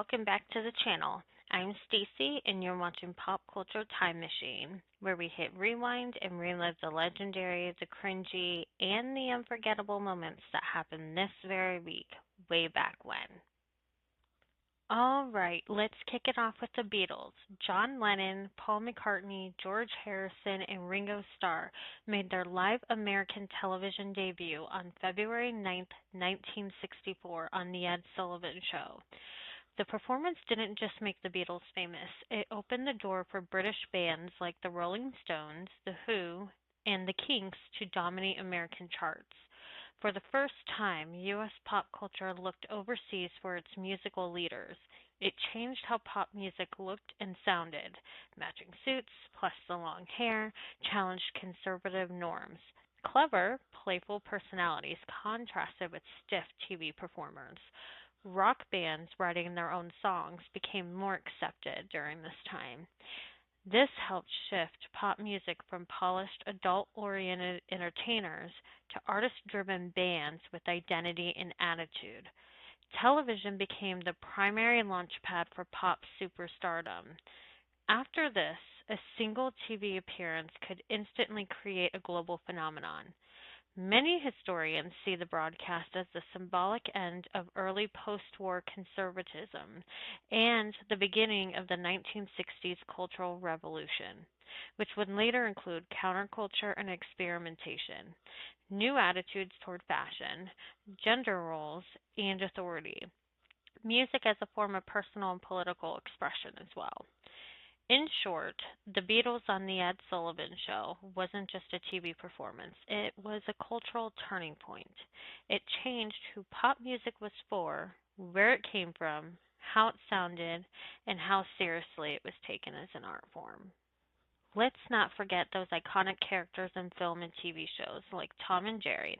welcome back to the channel. I'm Stacy and you're watching Pop Culture Time Machine, where we hit rewind and relive the legendary, the cringy, and the unforgettable moments that happened this very week, way back when. All right, let's kick it off with the Beatles. John Lennon, Paul McCartney, George Harrison, and Ringo Starr made their live American television debut on February 9th, 1964 on The Ed Sullivan Show. The performance didn't just make the Beatles famous, it opened the door for British bands like the Rolling Stones, The Who, and the Kinks to dominate American charts. For the first time, U.S. pop culture looked overseas for its musical leaders. It changed how pop music looked and sounded. Matching suits, plus the long hair, challenged conservative norms. Clever, playful personalities contrasted with stiff TV performers. Rock bands writing their own songs became more accepted during this time. This helped shift pop music from polished, adult oriented entertainers to artist driven bands with identity and attitude. Television became the primary launchpad for pop superstardom. After this, a single TV appearance could instantly create a global phenomenon. Many historians see the broadcast as the symbolic end of early post war conservatism and the beginning of the 1960s Cultural Revolution, which would later include counterculture and experimentation, new attitudes toward fashion, gender roles, and authority, music as a form of personal and political expression as well. In short, the Beatles on The Ed Sullivan Show wasn't just a TV performance, it was a cultural turning point. It changed who pop music was for, where it came from, how it sounded, and how seriously it was taken as an art form. Let's not forget those iconic characters in film and TV shows like Tom and Jerry.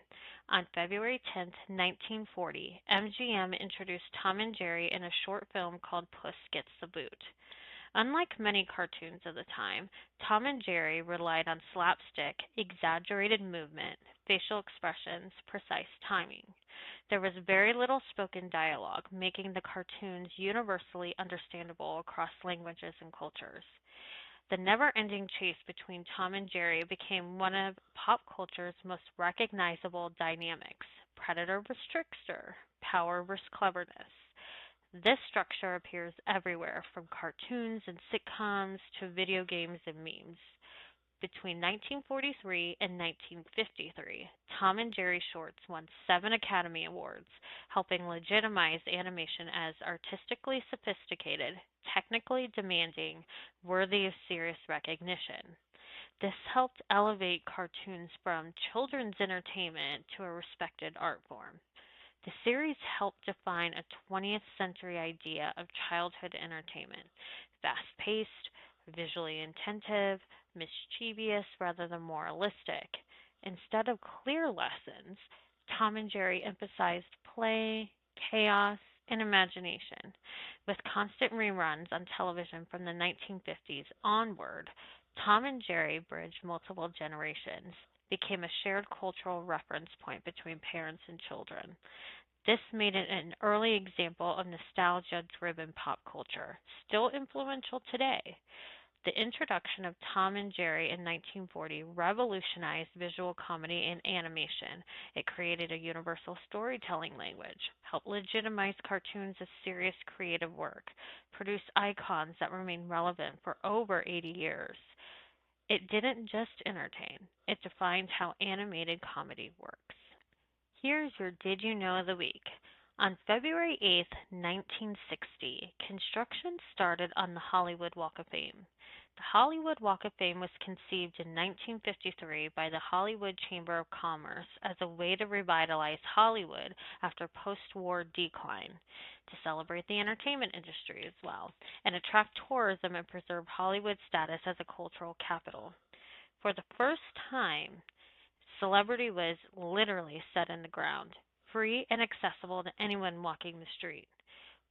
On February 10th, 1940, MGM introduced Tom and Jerry in a short film called Puss Gets the Boot. Unlike many cartoons of the time, Tom and Jerry relied on slapstick, exaggerated movement, facial expressions, precise timing. There was very little spoken dialogue, making the cartoons universally understandable across languages and cultures. The never-ending chase between Tom and Jerry became one of pop culture's most recognizable dynamics: predator versus trickster, power versus cleverness. This structure appears everywhere, from cartoons and sitcoms to video games and memes. Between 1943 and 1953, Tom and Jerry shorts won 7 Academy Awards, helping legitimize animation as artistically sophisticated, technically demanding, worthy of serious recognition. This helped elevate cartoons from children's entertainment to a respected art form. The series helped define a 20th century idea of childhood entertainment: fast paced, visually attentive, mischievous rather than moralistic. Instead of clear lessons, Tom and Jerry emphasized play, chaos, and imagination. With constant reruns on television from the 1950s onward, Tom and Jerry bridged multiple generations, became a shared cultural reference point between parents and children. This made it an early example of nostalgia driven pop culture, still influential today. The introduction of Tom and Jerry in 1940 revolutionized visual comedy and animation. It created a universal storytelling language, helped legitimize cartoons as serious creative work, produced icons that remain relevant for over 80 years. It didn't just entertain, it defined how animated comedy works. Here's your Did You Know of the Week. On February 8th, 1960, construction started on the Hollywood Walk of Fame. The Hollywood Walk of Fame was conceived in 1953 by the Hollywood Chamber of Commerce as a way to revitalize Hollywood after post-war decline, to celebrate the entertainment industry as well, and attract tourism and preserve Hollywood's status as a cultural capital. For the first time, celebrity was literally set in the ground, free and accessible to anyone walking the street.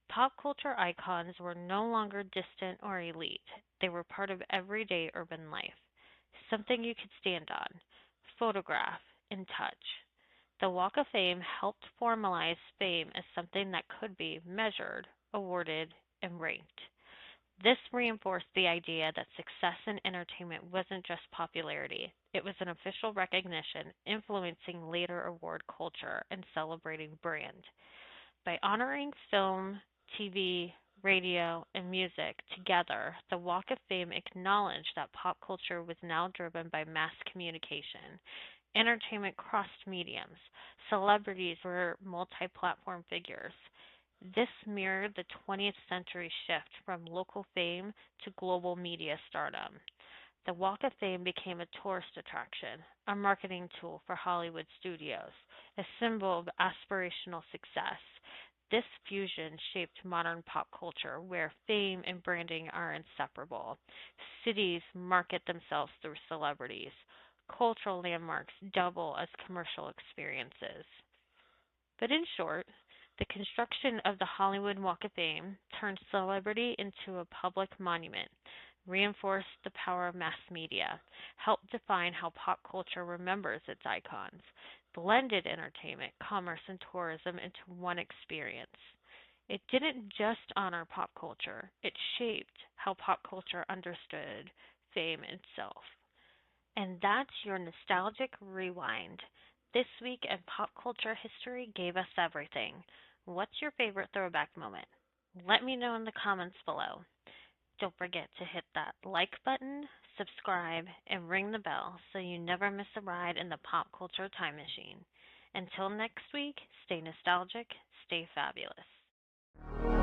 Pop culture icons were no longer distant or elite. They were part of everyday urban life, something you could stand on, photograph, and touch. The Walk of Fame helped formalize fame as something that could be measured, awarded, and ranked. This reinforced the idea that success in entertainment wasn't just popularity, it was an official recognition influencing later award culture and celebrating brand. By honoring film, TV, radio, and music together, the Walk of Fame acknowledged that pop culture was now driven by mass communication. Entertainment crossed mediums. Celebrities were multi platform figures. This mirrored the 20th century shift from local fame to global media stardom. The Walk of Fame became a tourist attraction, a marketing tool for Hollywood studios, a symbol of aspirational success. This fusion shaped modern pop culture, where fame and branding are inseparable. Cities market themselves through celebrities. Cultural landmarks double as commercial experiences. But in short, the construction of the Hollywood Walk of Fame turned celebrity into a public monument, reinforced the power of mass media, helped define how pop culture remembers its icons, blended entertainment, commerce, and tourism into one experience. It didn't just honor pop culture, it shaped how pop culture understood fame itself. And that's your nostalgic rewind. This week in pop culture history gave us everything. What's your favorite throwback moment? Let me know in the comments below. Don't forget to hit that like button, subscribe, and ring the bell so you never miss a ride in the pop culture time machine. Until next week, stay nostalgic, stay fabulous.